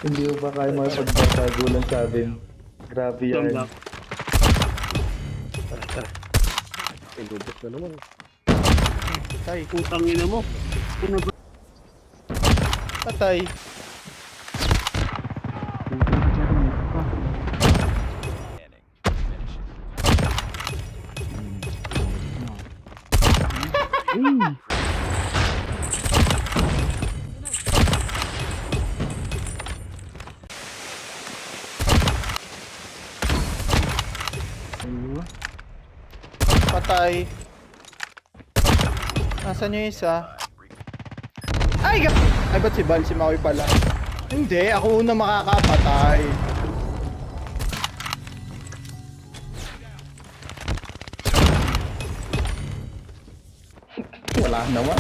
Hindi ko ba kayo makipagtatago lang sa amin? Grabe yan. Lang. Tara. Ilubot na naman. Patay. Putang ina mo. Ano ba? Patay. Patay. Nasaan yung isa? Ay! Ay, ba't si Val? Si Maui pala. Hindi, ako una makakapatay. Wala naman.